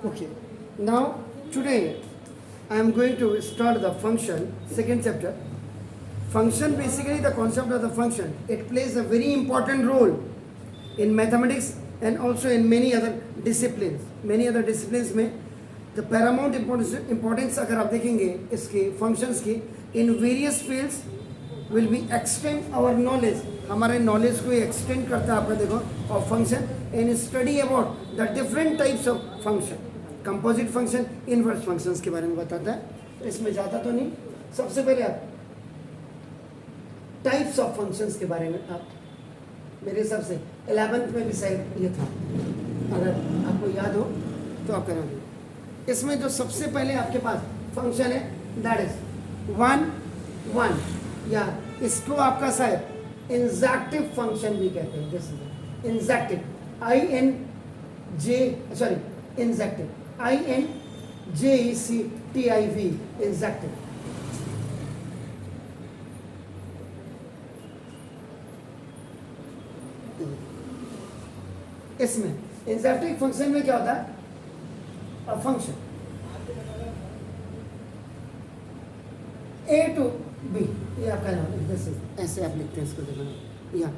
Okay. Now today I am going to start the function, second chapter. Function, basically the concept of the function. It plays a very important role in mathematics and also in many other disciplines. Many other disciplines में the paramount importance अगर आप देखेंगे इसके functions की in various fields will be extend our knowledge. हमारे knowledge को extend करता है आपका देखो of function and study about the different types of function. Composite function, inverse functions के बारे में बताता है. इसमें ज़्यादा तो नहीं. सबसे पहले आप टाइप्स ऑफ फंक्शंस के बारे में आप मेरे हिसाब से 11th में भी शायद ये था, अगर आपको याद हो तो आप करेंगे. इसमें जो सबसे पहले आपके पास फंक्शन है दैट इज वन वन, या इसको आपका शायद इंजेक्टिव फंक्शन भी कहते हैं. This is injective, INJective, injective. इसमें इंजेक्टिव फंक्शन में क्या होता है, a function A to B, ये आपका नाम ऐसे आप लिखते हैं इसको, देखो या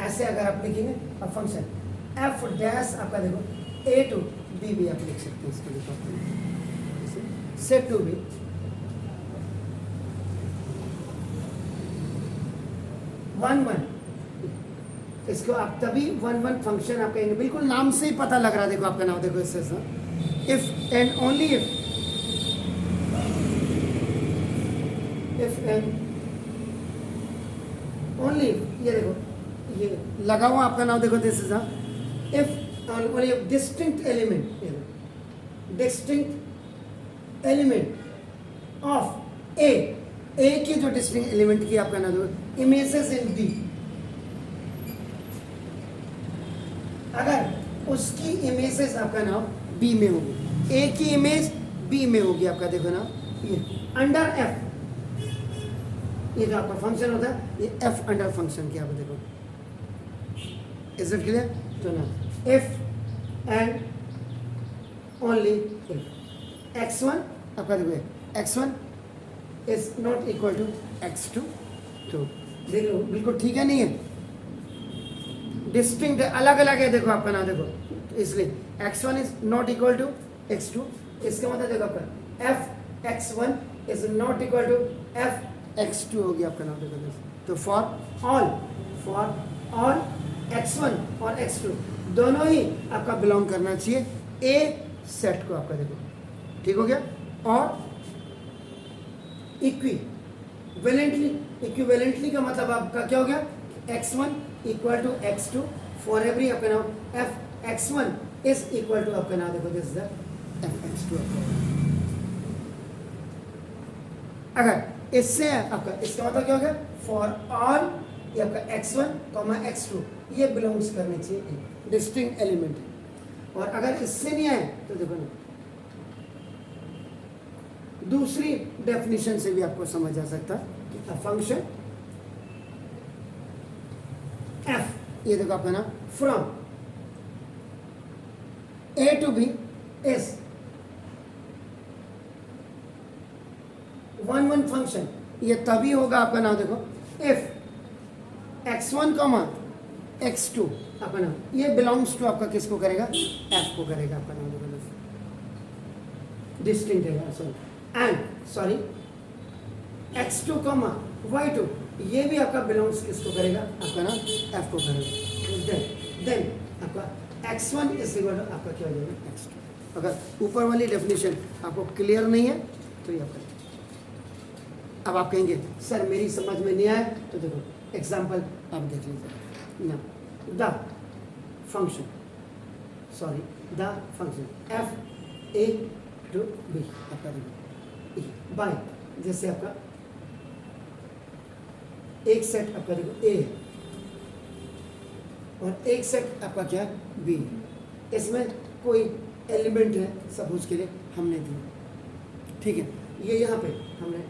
ऐसे अगर आप लिखेंगे अ फंक्शन एफ डैश आपका देखो ए टू बी भी आप लिख सकते हैं इसको, लिखो set to be one one. इसको आप तभी वन वन फंक्शन आप कहेंगे, बिल्कुल नाम से ही पता लग रहा है. देखो आपका नाम देखो इससे if and only if and only, ये देखो ये लगा हुआ आपका नाम देखो. This is if only distinct element of A की जो डिस्टिंक्ट एलिमेंट की आपका नाम देखो इमेजेस इन बी, अगर उसकी इमेजेस आपका नाम बी में होगी, ए की इमेज बी में होगी आपका देखो ना, ये अंडर एफ, ये जो आपका फंक्शन होता है ये एफ अंडर फंक्शन की आप देखो. Is it clear? तो ना if and only if x1 आपका देखो x1 is not equal to x2, तो देख लो बिल्कुल ठीक है, नहीं है, डिस्टिंक्ट है, अलग अलग है. देखो आपका नाम देखो, इसलिए x1 is not equal to x2, इसका मतलब देखो आपका f x1 is not equal to f x2 होगी आपका नाम देखो. तो फॉर ऑल x1 और x2 दोनों ही आपका बिलोंग करना चाहिए ए सेट को आपका देखो, ठीक हो गया. और इक्विवेलेंटली का मतलब आपका क्या हो गया, x1 equal to x2 for every आपका नाम f x1 is equal to आपका नाम देखो this is the f x2. अगर इससे आपका इसका मतलब क्या हो गया, फॉर ऑल ये आपका x1 x2 ये बिलोंग्स करने चाहिए डिस्टिंक्ट एलिमेंट. और अगर इससे नहीं आए तो देखो ना, दूसरी डेफिनेशन से भी आपको समझ आ सकता है. फंक्शन f, ये देखो आपका ना from A to B is one one function. ये तभी होगा आपका नाम देखो इफ x1 x2 आपका नाम ये बिलोंग्स टू आपका किसको करेगा, f को करेगा आपका नाम देखो, डिस्टिंक्ट है सॉरी x2 y2 ये भी आपका बिलोंग्स किसको करेगा, आपका नाम f को करेगा. देन आपका x1 इज इक्वल टू आपका क्या हो जाएगा x2. अगर ऊपर वाली डेफिनेशन आपको क्लियर नहीं है तो ये आपका, अब आप कहेंगे सर मेरी समझ में नहीं आया, तो देखो एग्जांपल आप देख लीजिए ना. The function f a to b आपका देखो बाय, जैसे आपका एक सेट आपका देखो ए और एक सेट आपका क्या है बी. इसमें कोई एलिमेंट है सपोज के लिए हमने दिया, ठीक है, ये यहाँ पे हमने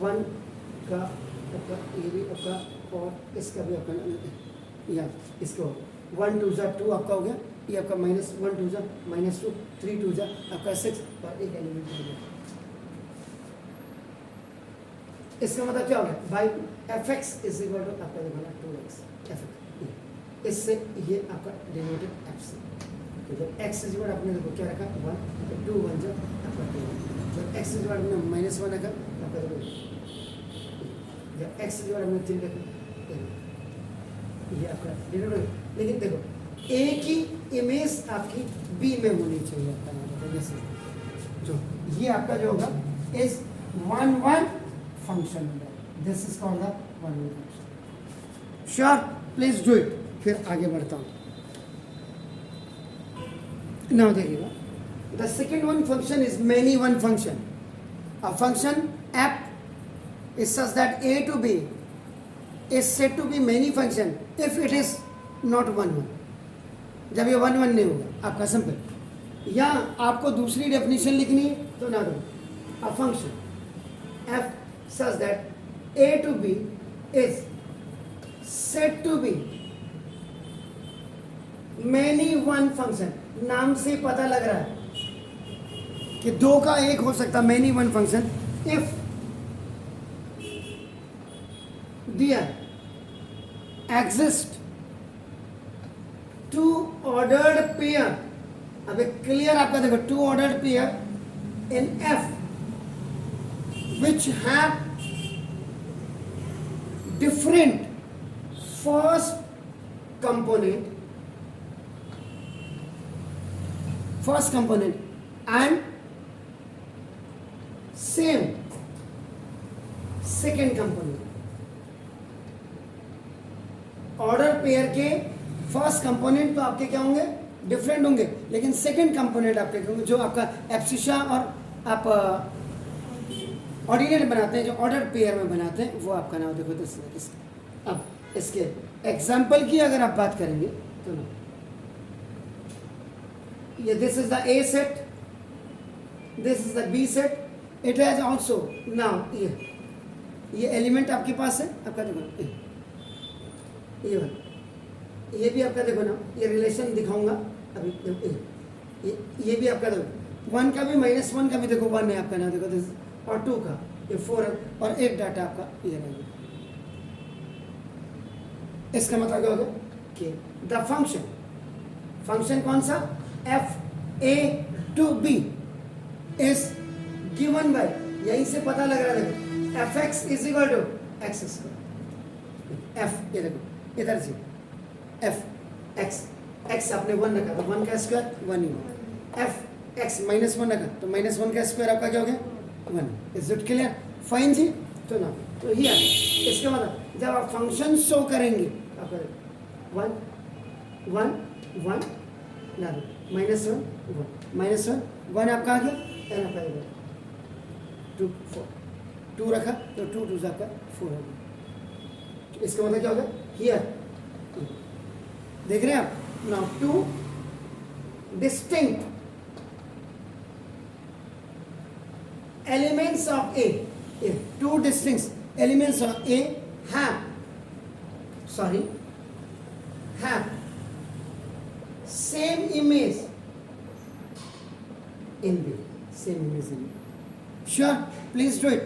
वन का आपका ये भी आपका और इसका भी आपका या इसको 1 2 2 आपका हो गया, ये आपका -1 2 जा -2 3 2 जा आपका 6 और एक एलिमेंट हो गया। इसका मतलब क्या हो गया by fx is equal to आपका देखो ना 2x fx, इससे ये आपका डिनोटेड f से, तो जब x इज इक्वल आपने देखो क्या रखा 1 तो 2 1 जा आपका 2, जब x इज इक्वल आपने -1 रखा आपका देखो, जब x इज इक्वल आपने 3 रखा ये आपका डिनोटेड। लेकिन देखो a की इमेज आपकी b में होनी चाहिए आपका मतलब जैसे जो ये आपका जो होगा is 1 1 function. This is called the one-way function. Sure, please do it. फिर आगे बढ़ता हूँ। Now देखिएगा, the second one function is many one function. A function f is such that a to b is said to be many function if it is not one one. जब ये 1 1 नहीं होगा आपका सिंपल, या आपको दूसरी definition लिखनी है तो ना दो, a function f such that a to b is said to be many one function. नाम से पता लग रहा है कि दो का एक हो सकता many one function if there exist two ordered pair. अब एक क्लियर आपका देखो two ordered pair in f which have different first component and same second component. Order pair के फर्स्ट कंपोनेंट तो आपके क्या होंगे डिफरेंट होंगे, लेकिन सेकंड कंपोनेंट आपके होंगे जो आपका एब्सिशा और आप ऑर्डिनरी बनाते हैं, जो ऑर्डर पेयर में बनाते हैं वो आपका नाम देखो दिस। अब इसके एग्जाम्पल की अगर आप बात करेंगे तो ना ये this is the A set, this is the B set, it has also now ये एलिमेंट आपके पास है आपका देखो ये भी आपका देखो ना, ये रिलेशन दिखाऊंगा अभी, ये भी आपका देखो 1 का भी -1 का भी देखो 1 है आपका ना देखो दिस, और 2 का ये 4 है, और एक डाटा आपका ये रहेगा। इसका मतलब क्या होगा कि द फंक्शन कौन सा f a to b is given by, यहीं से पता लग रहा है देखो fx is equal to x square, f ये देखो इधर से f x आपने 1 रखा तो 1 का स्क्वायर 1 ही होगा, f x -1 रखा तो -1 का स्क्वायर आपका क्या हो गया 1। Is it clear? फाइन जी। तो ना तो हियर इसका मतलब जब आप फंक्शन शो करेंगे आपका 1 1 1 ना -1 1 1 आपका आ गया, एन आपका 2 4 2 रखा तो 2 2 आपका 4 हो गया। इसका मतलब क्या होगा हियर देख रहे हैं आप, now 2 distinct elements of A, two distinct elements of A have same image in B, same image in B. Sure, please do it.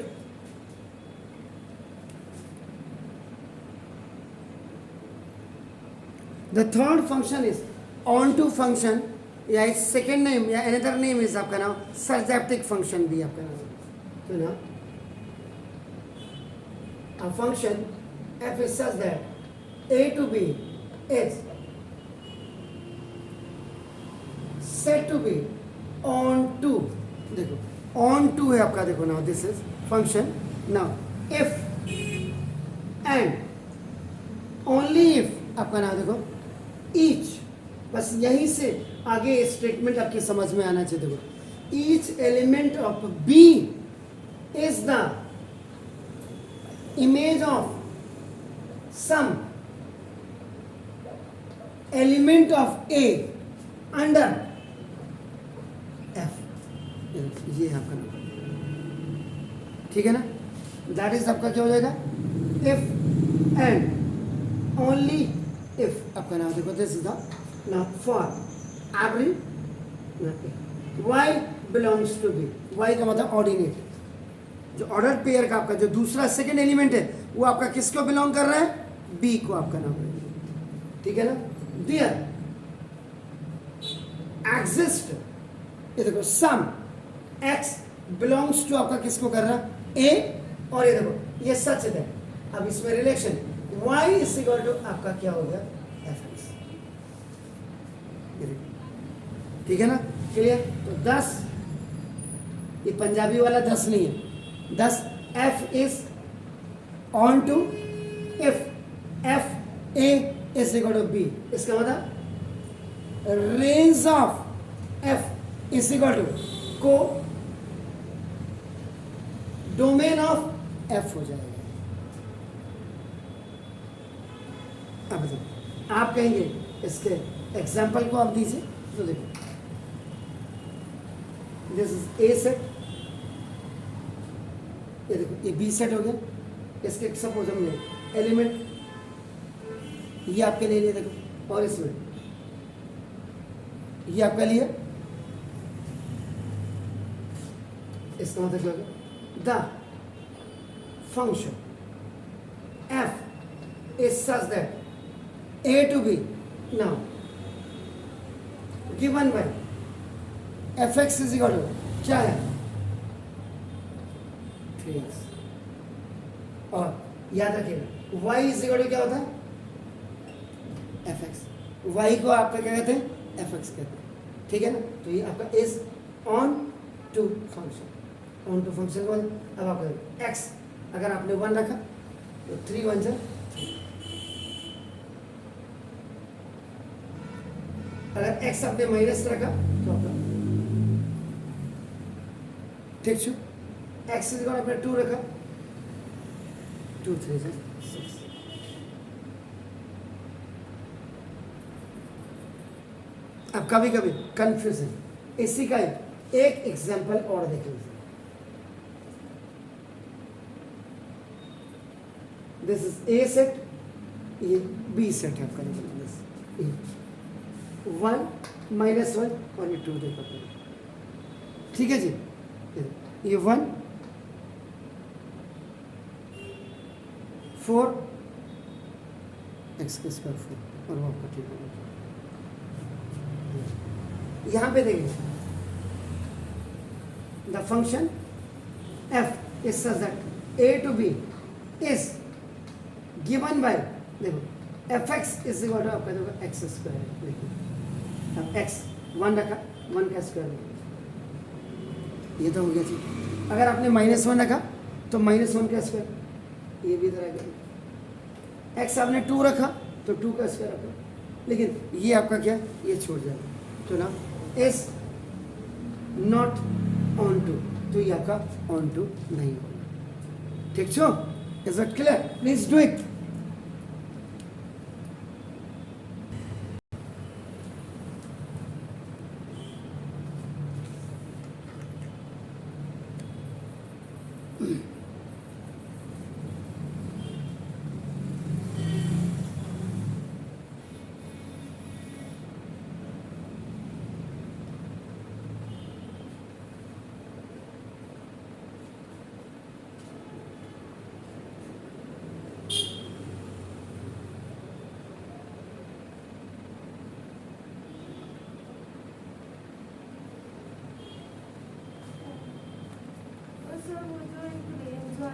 The third function is onto function, या इस सेकेंड नेम या another name is आपका नाम सर्जैप्टिक function भी आपका नाम। तो ना a function f is such that a to b is said to be on to, देखो on to है आपका देखो now this is function, now if and only if आपका नाम देखो each, बस यहीं से आगे स्टेटमेंट आपकी समझ में आना चाहिए। देखो each element of B is the image of some element of A under f, ये आपका नाम ठीक है ना, दैट इज आपका क्या हो जाएगा इफ एंड ओनली इफ आपका नाम देखो this is the now for every y belongs to B, y का मतलब ऑर्डिनेट, जो ऑर्डर पेयर का आपका जो दूसरा सेकेंड एलिमेंट है वो आपका किसको बिलोंग कर रहा है, बी को आपका नाम है, ठीक है ना। देयर एग्जिस्ट, ये देखो सम एक्स बिलोंग्स टू आपका किसको कर रहा है, ए, और ये देखो ये सच है। अब इसमें relation y is equal to आपका क्या हो गया, एफ एक्स, ठीक है ना, क्लियर। तो 10, ये पंजाबी वाला 10 नहीं है, 10 f is onto if f a is equal to b, इसका मतलब range of f is equal to को डोमेन ऑफ f हो जाएगा। अब बताओ, आप कहेंगे इसके एग्जाम्पल को आप दीजिए, तो देखो दिस इज ए सेट, ये देखो ये बी सेट हो गया, इसके सपोज हमने एलिमेंट ये आपके ले लिया, देखो, और इसमें ये आपका लिया, इसका मतलब क्या होगा, the function f is such that a to b now given by fx is equal to क्या है 3x, और याद रखिएगा y is equal to क्या होता है fx, y को आपका क्या कहते हैं, fx कहते हैं, ठीक है ना। तो ये आपका is on to function, on to function को अब आपका x अगर आपने 1 रखा तो 3 1 जा, अगर x आपने माइनस रखा तो आपका ठीक छो, x इज इक्वल आपने 2 रखा, 2 3 जा 6। अब कभी कभी कंफ्यूजन, इसी का एक एग्जांपल और देख लीजिए, दिस इज ए सेट, ये बी सेट है आपका, 1 -1 और ये 2 देखो, ठीक है जी। ये 1 4 x² 4 और वो आपका ठीक होगा। यहाँ पे देखिए the function f is such that a to b is given by, देखो fx is equal to आपका देखो x स्क्वायर, देखिए अब x 1 रखा, 1 का स्क्वायर, ये तो हो गया जी। अगर आपने -1 रखा तो -1 का स्क्वायर, ये भी इधर आ गया। x आपने 2 रखा तो 2 का स्क्वायर रखा, लेकिन ये आपका क्या, ये छोड़ जाएगा, तो ना इज नॉट ऑन टू, तो ये आपका ऑन टू नहीं होगा, ठीक छो, is it clear, please do it.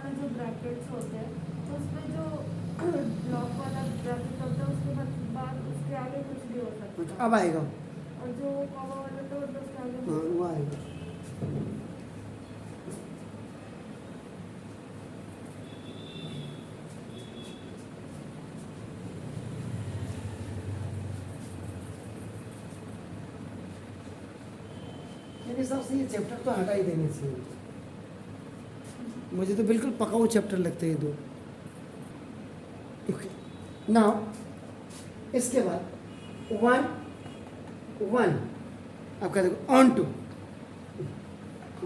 जो ब्रैकेट्स होते हैं तो उसमें जो ब्लॉक वाला ब्रैकेट होता है उसके बाद उसके आगे कुछ भी हो सकता है, अब आएगा, और जो कॉमा वाला तो उसके आगे वो आएगा। मेरे हिसाब से ये चैप्टर तो हटा ही देने चाहिए, मुझे तो बिल्कुल पकाऊ चैप्टर लगते हैं ये दो। नाउ इसके बाद 1 1 आपका देखो ऑन टू,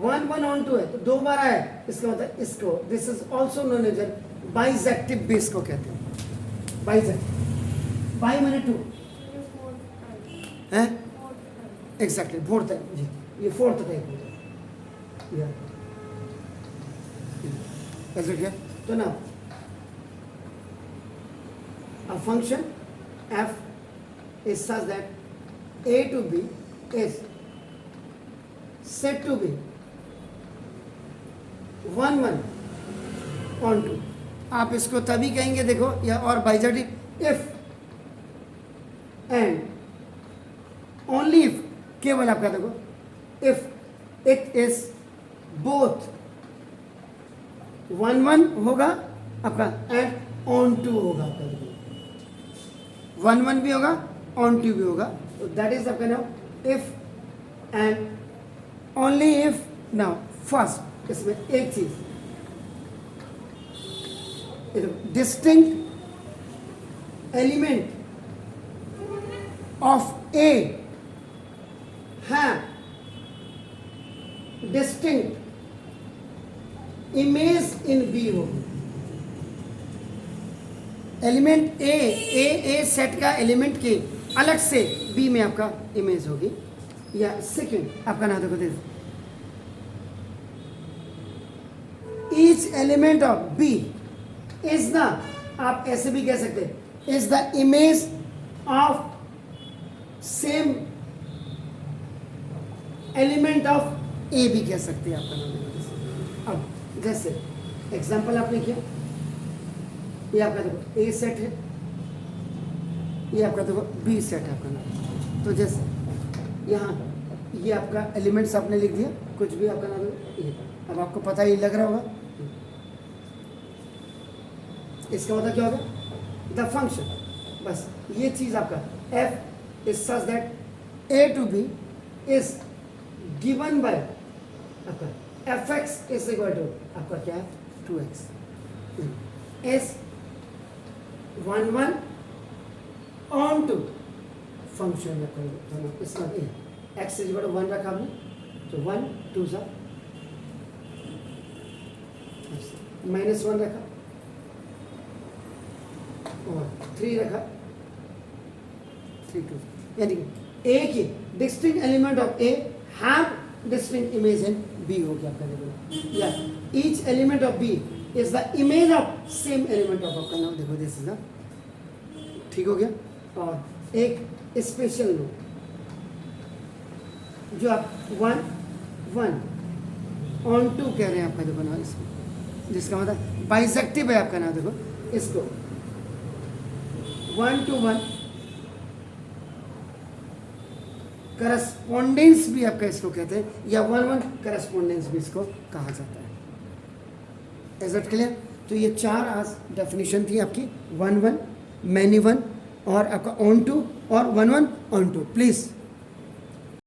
1 1 ऑन टू है तो 2 बार आया, इसका मतलब इसको this is also known as bijective base को कहते हैं, बाइजेक्टिव, बाई माने 2 है, एग्जैक्टली फोर्थ टाइप जी, ये फोर्थ टाइप होता है। ऐसे क्या तो ना a function f is such that a to b is said to be 1 1 on 2। आप इसको तभी कहेंगे देखो या और बाइजेटिव इफ एंड ओनली इफ, केवल आपका देखो इफ इट इज बोथ 1 1 होगा आपका एंड ऑन 2 होगा आपका देखो 1 1 भी होगा ऑन 2 भी होगा, तो दैट इज आपका now if and only if. Now first इसमें एक चीज distinct element of A have distinct image in B होगी। एलिमेंट ए सेट का एलिमेंट के अलग से बी में आपका इमेज होगी। या सेकंड आपका नाम देखो देखो each element of B is the, आप ऐसे भी कह सकते हैं is the image of same element of A भी कह सकते हैं आपका नाम। अब जैसे एग्जांपल आपने किया, ये आपका देखो ए सेट है, ये आपका देखो बी सेट है आपका नाम। तो जैसे यहाँ ये आपका एलिमेंट्स आपने लिख दिया, कुछ भी आपका नाम ये। अब आपको पता ही लग रहा होगा इसका मतलब क्या होगा द फंक्शन। बस ये चीज़ आपका f is such that a to b is given bye आपका fx इज इक्वल टू आपका क्या है 2x is 1 1 on to function इसका x इज इक्वल टू 1 रखा हमने, तो 1 2 सा -1 रखा और 3 रखा 3 2, यानी कि ए की distinct element of A have distinct image in B हो गया आपका देखो, या each element of B is the image of same element of आपका नाम देखो दिस इज ना, ठीक हो गया। और एक स्पेशल नोट जो आप 1 1 on 2 कह रहे हैं आपका देखो ना, इसको जिसका मतलब बाइसेक्टिव है आपका नाम देखो, इसको 1 to 1 करस्पॉन्डेंस भी आपका इसको कहते हैं, या 1 1 करस्पॉन्डेंस भी इसको कहा जाता है। Is it clear? तो ये 4 आज डेफिनेशन थी आपकी 1 1 मैनी 1 और आपका ऑन 2 और 1 1 ऑन 2। प्लीज़